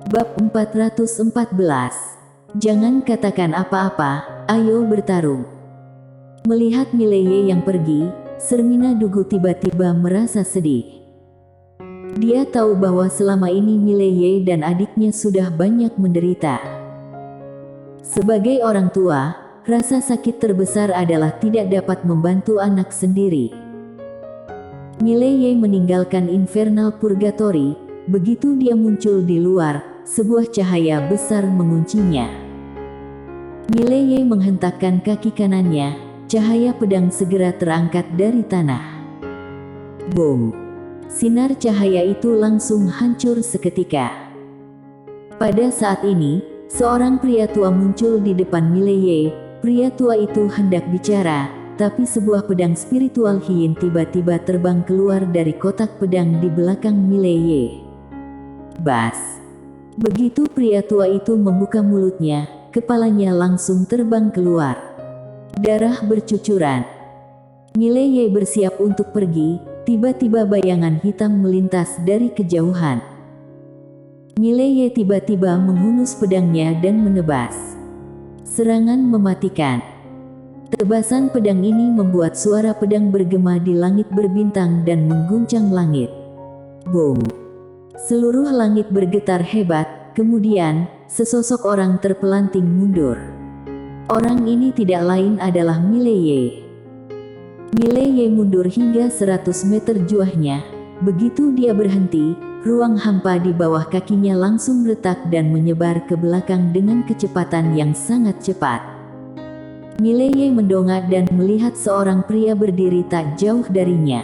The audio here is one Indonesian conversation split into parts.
Bab 414. Jangan katakan apa-apa, ayo bertarung. Melihat Mileye yang pergi, Sermina Dugu tiba-tiba merasa sedih. Dia tahu bahwa selama ini Mileye dan adiknya sudah banyak menderita. Sebagai orang tua, rasa sakit terbesar adalah tidak dapat membantu anak sendiri. Mileye meninggalkan Infernal Purgatory. Begitu dia muncul di luar, sebuah cahaya besar menguncinya. Mileye menghentakkan kaki kanannya, cahaya pedang segera terangkat dari tanah. Boom! Sinar cahaya itu langsung hancur seketika. Pada saat ini, seorang pria tua muncul di depan Mileye. Pria tua itu hendak bicara, tapi sebuah pedang spiritual Hien tiba-tiba terbang keluar dari kotak pedang di belakang Mileye. Bas! Begitu pria tua itu membuka mulutnya, kepalanya langsung terbang keluar. Darah bercucuran. Mileye bersiap untuk pergi, tiba-tiba bayangan hitam melintas dari kejauhan. Mileye tiba-tiba menghunus pedangnya dan menebas. Serangan mematikan. Tebasan pedang ini membuat suara pedang bergema di langit berbintang dan mengguncang langit. Boom! Seluruh langit bergetar hebat, kemudian, sesosok orang terpelanting mundur. Orang ini tidak lain adalah Mileye. Mileye mundur hingga 100 meter juahnya. Begitu dia berhenti, ruang hampa di bawah kakinya langsung retak dan menyebar ke belakang dengan kecepatan yang sangat cepat. Mileye mendongak dan melihat seorang pria berdiri tak jauh darinya.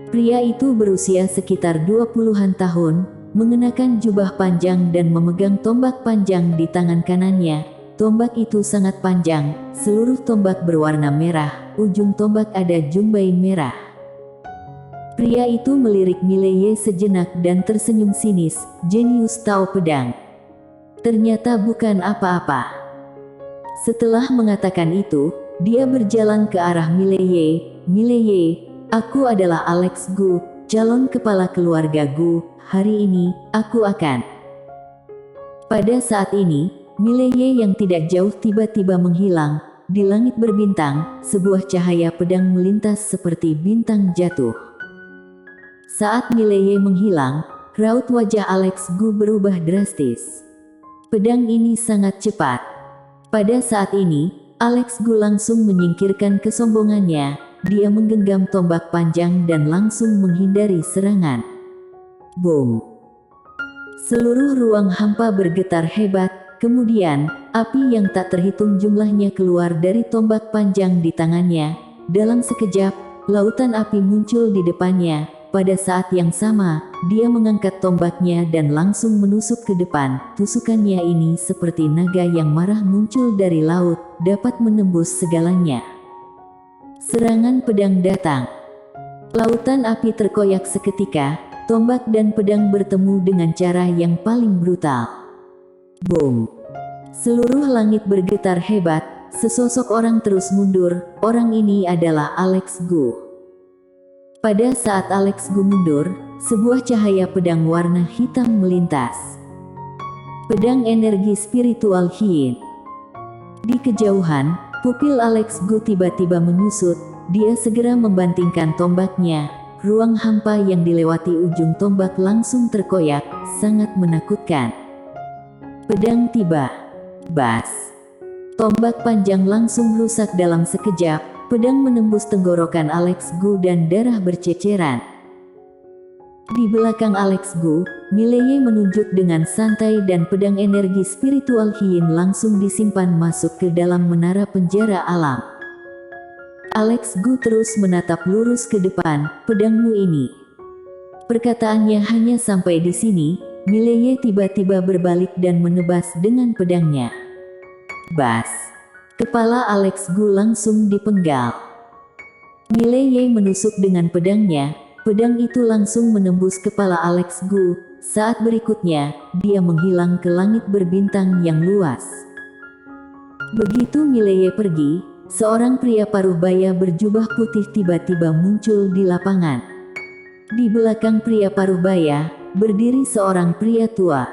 Pria itu berusia sekitar 20-an tahun, mengenakan jubah panjang dan memegang tombak panjang di tangan kanannya. Tombak itu sangat panjang, seluruh tombak berwarna merah, ujung tombak ada jumbai merah. Pria itu melirik Mileye sejenak dan tersenyum sinis, jenius tahu pedang. Ternyata bukan apa-apa. Setelah mengatakan itu, dia berjalan ke arah Mileye. Mileye, aku adalah Alex Gu, calon kepala keluarga Gu. Hari ini, aku akan. Pada saat ini, Mileye yang tidak jauh tiba-tiba menghilang. Di langit berbintang, sebuah cahaya pedang melintas seperti bintang jatuh. Saat Mileye menghilang, raut wajah Alex Gu berubah drastis. Pedang ini sangat cepat. Pada saat ini, Alex Gu langsung menyingkirkan kesombongannya. Dia menggenggam tombak panjang dan langsung menghindari serangan. Boom! Seluruh ruang hampa bergetar hebat, kemudian, api yang tak terhitung jumlahnya keluar dari tombak panjang di tangannya. Dalam sekejap, lautan api muncul di depannya. Pada saat yang sama, dia mengangkat tombaknya dan langsung menusuk ke depan. Tusukannya ini seperti naga yang marah muncul dari laut, dapat menembus segalanya. Serangan pedang datang. Lautan api terkoyak seketika. Tombak dan pedang bertemu dengan cara yang paling brutal. Boom! Seluruh langit bergetar hebat, sesosok orang terus mundur. Orang ini adalah Alex Gu. Pada saat Alex Gu mundur, sebuah cahaya pedang warna hitam melintas. Pedang energi spiritual Hien. Di kejauhan, pupil Alex Gu tiba-tiba menyusut. Dia segera membantingkan tombaknya. Ruang hampa yang dilewati ujung tombak langsung terkoyak, sangat menakutkan. Pedang tiba. Bas! Tombak panjang langsung rusak dalam sekejap, pedang menembus tenggorokan Alex Gu dan darah berceceran. Di belakang Alex Gu, Mileye menunjuk dengan santai dan pedang energi spiritual Hien langsung disimpan masuk ke dalam menara penjara alam. Alex Gu terus menatap lurus ke depan, pedangmu ini. Perkataannya hanya sampai di sini, Mileye tiba-tiba berbalik dan menebas dengan pedangnya. Bas! Kepala Alex Gu langsung dipenggal. Mileye menusuk dengan pedangnya, pedang itu langsung menembus kepala Alex Gu. Saat berikutnya, dia menghilang ke langit berbintang yang luas. Begitu Mileye pergi, seorang pria paruh baya berjubah putih tiba-tiba muncul di lapangan. Di belakang pria paruh baya, berdiri seorang pria tua.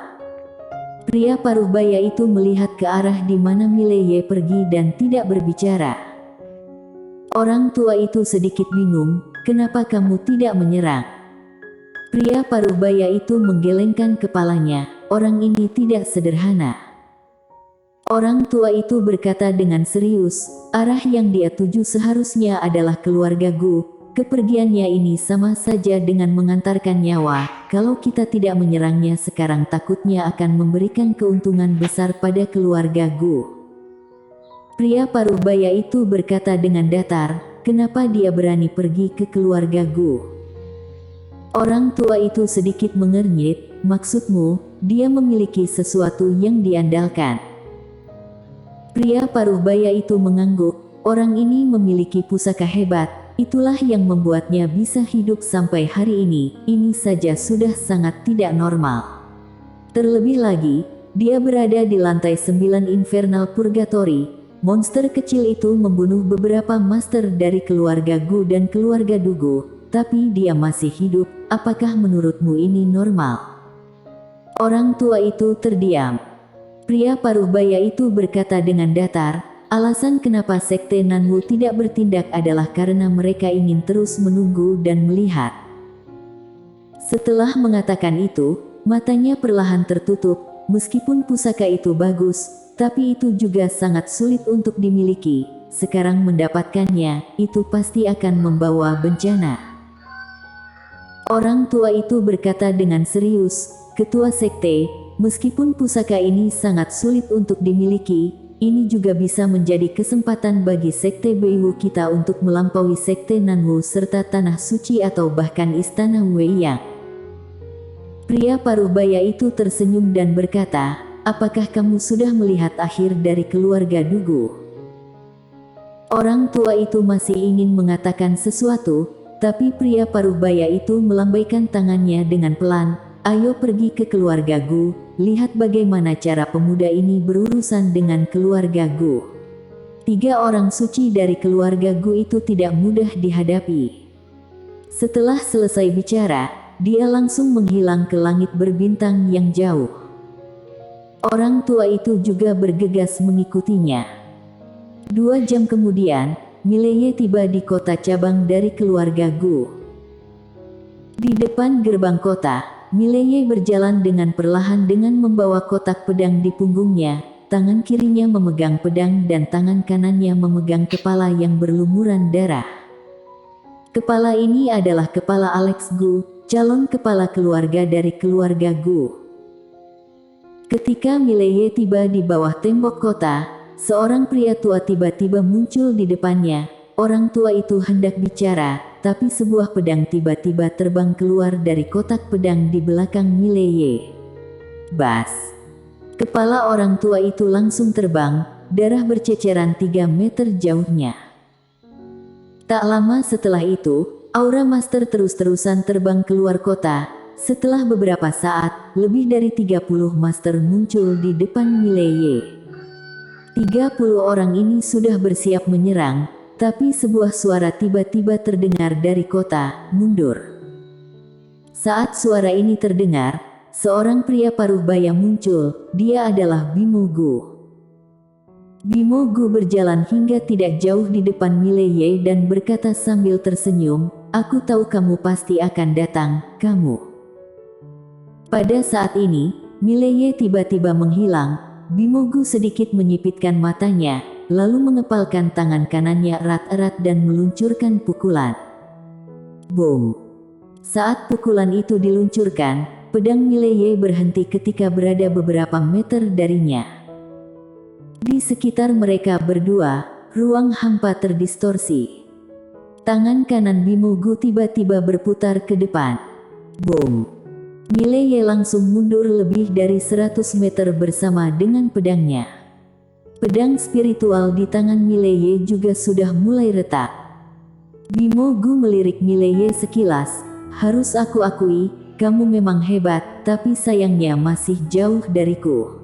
Pria paruh baya itu melihat ke arah di mana Mileye pergi dan tidak berbicara. Orang tua itu sedikit bingung, kenapa kamu tidak menyerang? Pria paruh baya itu menggelengkan kepalanya, orang ini tidak sederhana. Orang tua itu berkata dengan serius, arah yang dia tuju seharusnya adalah keluarga Gu. Kepergiannya ini sama saja dengan mengantarkan nyawa. Kalau kita tidak menyerangnya sekarang takutnya akan memberikan keuntungan besar pada keluarga Gu. Pria paruh baya itu berkata dengan datar, kenapa dia berani pergi ke keluarga Gu? Orang tua itu sedikit mengernyit, maksudmu, dia memiliki sesuatu yang diandalkan. Pria paruh baya itu mengangguk, orang ini memiliki pusaka hebat, itulah yang membuatnya bisa hidup sampai hari ini saja sudah sangat tidak normal. Terlebih lagi, dia berada di lantai 9 Infernal Purgatory, monster kecil itu membunuh beberapa master dari keluarga Gu dan keluarga Dugu, tapi dia masih hidup, apakah menurutmu ini normal? Orang tua itu terdiam. Pria paruh baya itu berkata dengan datar, alasan kenapa Sekte Nanwu tidak bertindak adalah karena mereka ingin terus menunggu dan melihat. Setelah mengatakan itu, matanya perlahan tertutup, meskipun pusaka itu bagus, tapi itu juga sangat sulit untuk dimiliki, sekarang mendapatkannya, itu pasti akan membawa bencana. Orang tua itu berkata dengan serius, ketua sekte, meskipun pusaka ini sangat sulit untuk dimiliki, ini juga bisa menjadi kesempatan bagi sekte Beiwu kita untuk melampaui sekte Nanwu serta tanah suci atau bahkan istana Weiyang. Pria paruh baya itu tersenyum dan berkata, apakah kamu sudah melihat akhir dari keluarga Dugu? Orang tua itu masih ingin mengatakan sesuatu, tapi pria paruh baya itu melambaikan tangannya dengan pelan, ayo pergi ke keluarga Gu, lihat bagaimana cara pemuda ini berurusan dengan keluarga Gu. 3 orang suci dari keluarga Gu itu tidak mudah dihadapi. Setelah selesai bicara, dia langsung menghilang ke langit berbintang yang jauh. Orang tua itu juga bergegas mengikutinya. 2 jam kemudian, Mileye tiba di kota cabang dari keluarga Gu. Di depan gerbang kota, Mileye berjalan dengan perlahan dengan membawa kotak pedang di punggungnya, tangan kirinya memegang pedang dan tangan kanannya memegang kepala yang berlumuran darah. Kepala ini adalah kepala Alex Gu, calon kepala keluarga dari keluarga Gu. Ketika Mileye tiba di bawah tembok kota, seorang pria tua tiba-tiba muncul di depannya. Orang tua itu hendak bicara, tapi sebuah pedang tiba-tiba terbang keluar dari kotak pedang di belakang Mileye. Bas! Kepala orang tua itu langsung terbang, darah berceceran 3 meter jauhnya. Tak lama setelah itu, aura master terus-terusan terbang keluar kota. Setelah beberapa saat, lebih dari 30 master muncul di depan Mileye. 30 orang ini sudah bersiap menyerang, tapi sebuah suara tiba-tiba terdengar dari kota, mundur. Saat suara ini terdengar, seorang pria paruh baya muncul, dia adalah Bimo Gu. Bimo Gu berjalan hingga tidak jauh di depan Mileye dan berkata sambil tersenyum, aku tahu kamu pasti akan datang, kamu. Pada saat ini, Mileye tiba-tiba menghilang, Bimo Gu sedikit menyipitkan matanya, lalu mengepalkan tangan kanannya erat-erat dan meluncurkan pukulan. Boom! Saat pukulan itu diluncurkan, pedang Mileye berhenti ketika berada beberapa meter darinya. Di sekitar mereka berdua, ruang hampa terdistorsi. Tangan kanan Bimo Gu tiba-tiba berputar ke depan. Boom! Mileye langsung mundur lebih dari 100 meter bersama dengan pedangnya. Pedang spiritual di tangan Mileye juga sudah mulai retak. Bimo Gu melirik Mileye sekilas, harus aku akui, kamu memang hebat, tapi sayangnya masih jauh dariku.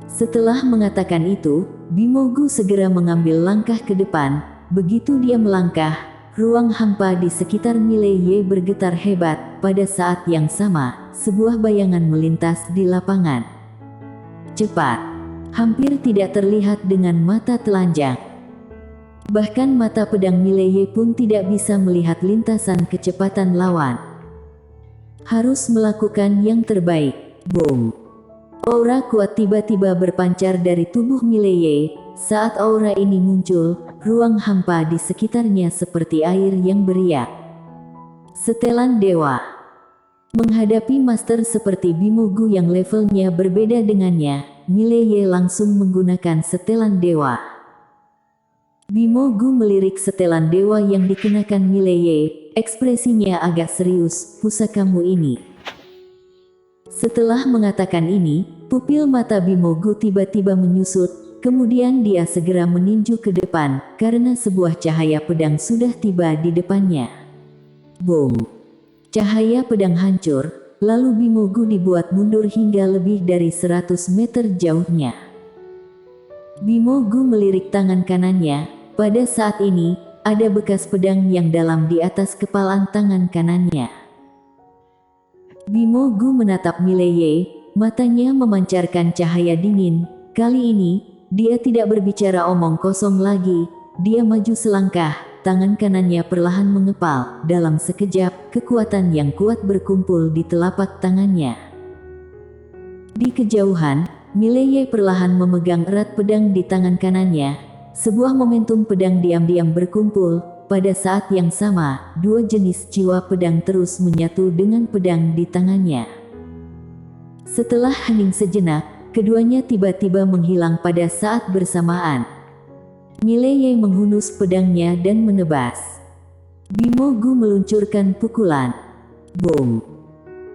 Setelah mengatakan itu, Bimo Gu segera mengambil langkah ke depan, begitu dia melangkah, ruang hampa di sekitar Mileye bergetar hebat, pada saat yang sama, sebuah bayangan melintas di lapangan. cepat. Hampir tidak terlihat dengan mata telanjang. Bahkan mata pedang Mileye pun tidak bisa melihat lintasan kecepatan lawan. Harus melakukan yang terbaik. Boom! Aura kuat tiba-tiba berpancar dari tubuh Mileye. Saat aura ini muncul, ruang hampa di sekitarnya seperti air yang beriak. Setelan dewa. Menghadapi master seperti Bimo Gu yang levelnya berbeda dengannya, Mileye langsung menggunakan setelan dewa. Bimo Gu melirik setelan dewa yang dikenakan Mileye, ekspresinya agak serius. Pusakamu ini. Setelah mengatakan ini, pupil mata Bimo Gu tiba-tiba menyusut, kemudian dia segera meninju ke depan, karena sebuah cahaya pedang sudah tiba di depannya. Boom! Cahaya pedang hancur, lalu Bimo Gu dibuat mundur hingga lebih dari 100 meter jauhnya. Bimo Gu melirik tangan kanannya, pada saat ini, ada bekas pedang yang dalam di atas kepalan tangan kanannya. Bimo Gu menatap Mileye, matanya memancarkan cahaya dingin. Kali ini, dia tidak berbicara omong kosong lagi. Dia maju selangkah, tangan kanannya perlahan mengepal. Dalam sekejap, kekuatan yang kuat berkumpul di telapak tangannya. Di kejauhan, Mileye perlahan memegang erat pedang di tangan kanannya. Sebuah momentum pedang diam-diam berkumpul. Pada saat yang sama, dua jenis jiwa pedang terus menyatu dengan pedang di tangannya. Setelah hening sejenak, keduanya tiba-tiba menghilang pada saat bersamaan. Mileye menghunus pedangnya dan menebas. Bimo Gu meluncurkan pukulan. Boom!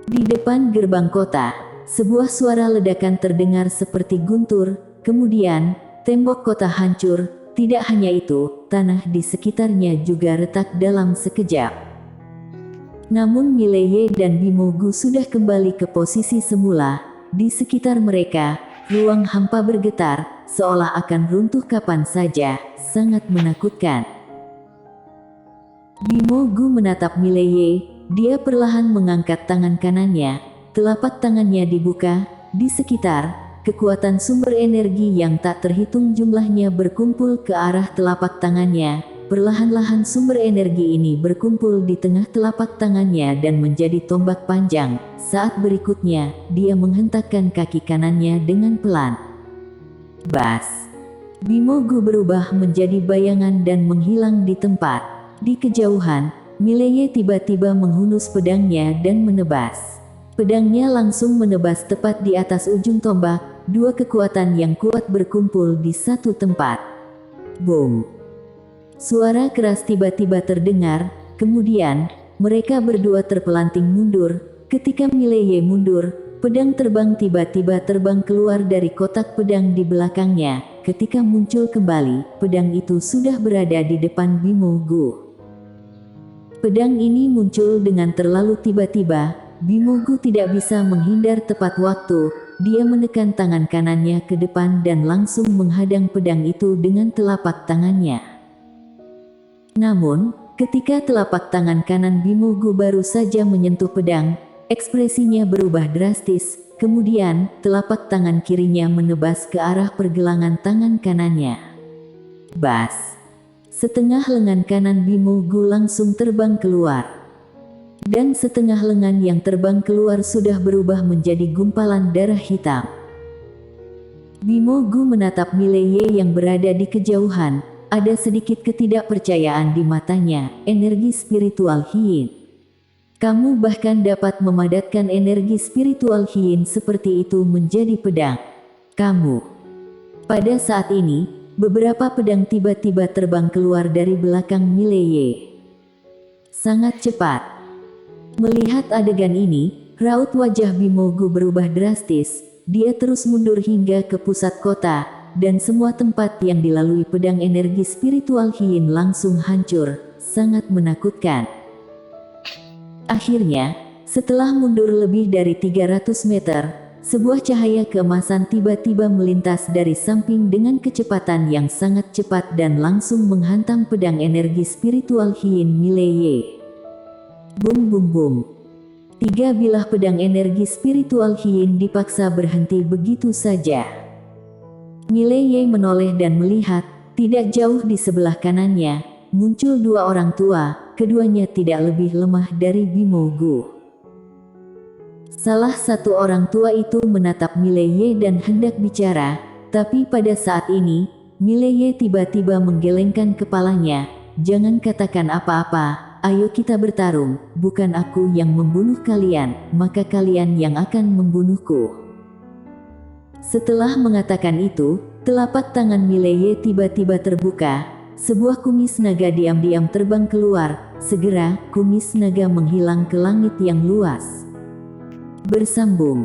Di depan gerbang kota, sebuah suara ledakan terdengar seperti guntur, kemudian, tembok kota hancur. Tidak hanya itu, tanah di sekitarnya juga retak dalam sekejap. Namun Mileye dan Bimo Gu sudah kembali ke posisi semula. Di sekitar mereka, ruang hampa bergetar, seolah akan runtuh kapan saja, sangat menakutkan. Bimo Gu menatap Mileye, dia perlahan mengangkat tangan kanannya, telapak tangannya dibuka, di sekitar, kekuatan sumber energi yang tak terhitung jumlahnya berkumpul ke arah telapak tangannya. Perlahan-lahan sumber energi ini berkumpul di tengah telapak tangannya dan menjadi tombak panjang. Saat berikutnya, dia menghentakkan kaki kanannya dengan pelan. Bas! Bimo Gu berubah menjadi bayangan dan menghilang di tempat. Di kejauhan, Mileye tiba-tiba menghunus pedangnya dan menebas. Pedangnya langsung menebas tepat di atas ujung tombak. Dua kekuatan yang kuat berkumpul di satu tempat. Boom! Suara keras tiba-tiba terdengar, kemudian, mereka berdua terpelanting mundur. Ketika Mileye mundur, pedang terbang tiba-tiba terbang keluar dari kotak pedang di belakangnya. Ketika muncul kembali, pedang itu sudah berada di depan Bimo Gu. Pedang ini muncul dengan terlalu tiba-tiba, Bimo Gu tidak bisa menghindar tepat waktu. Dia menekan tangan kanannya ke depan dan langsung menghadang pedang itu dengan telapak tangannya. Namun, ketika telapak tangan kanan Bimo Gu baru saja menyentuh pedang, ekspresinya berubah drastis. Kemudian, telapak tangan kirinya menebas ke arah pergelangan tangan kanannya. Bas! Setengah lengan kanan Bimo Gu langsung terbang keluar. Dan setengah lengan yang terbang keluar sudah berubah menjadi gumpalan darah hitam. Bimo Gu menatap Mileye yang berada di kejauhan. Ada sedikit ketidakpercayaan di matanya. Energi spiritual Yin. Kamu bahkan dapat memadatkan energi spiritual Yin seperti itu menjadi pedang. Kamu. Pada saat ini, beberapa pedang tiba-tiba terbang keluar dari belakang Mileye. Sangat cepat. Melihat adegan ini, raut wajah Bimo Gu berubah drastis. Dia terus mundur hingga ke pusat kota, dan semua tempat yang dilalui pedang energi spiritual Yin langsung hancur. Sangat menakutkan. Akhirnya, setelah mundur lebih dari 300 meter, sebuah cahaya keemasan tiba-tiba melintas dari samping dengan kecepatan yang sangat cepat dan langsung menghantam pedang energi spiritual Yin Mileye. Bum bum bum. Tiga bilah pedang energi spiritual Yin dipaksa berhenti begitu saja. Miley menoleh dan melihat, tidak jauh di sebelah kanannya, muncul dua orang tua, keduanya tidak lebih lemah dari Bimo Gu. Salah satu orang tua itu menatap Miley dan hendak bicara, tapi pada saat ini, Miley tiba-tiba menggelengkan kepalanya. Jangan katakan apa-apa, ayo kita bertarung, bukan aku yang membunuh kalian, maka kalian yang akan membunuhku. Setelah mengatakan itu, telapak tangan Miley tiba-tiba terbuka, sebuah kumis naga diam-diam terbang keluar, segera kumis naga menghilang ke langit yang luas. Bersambung.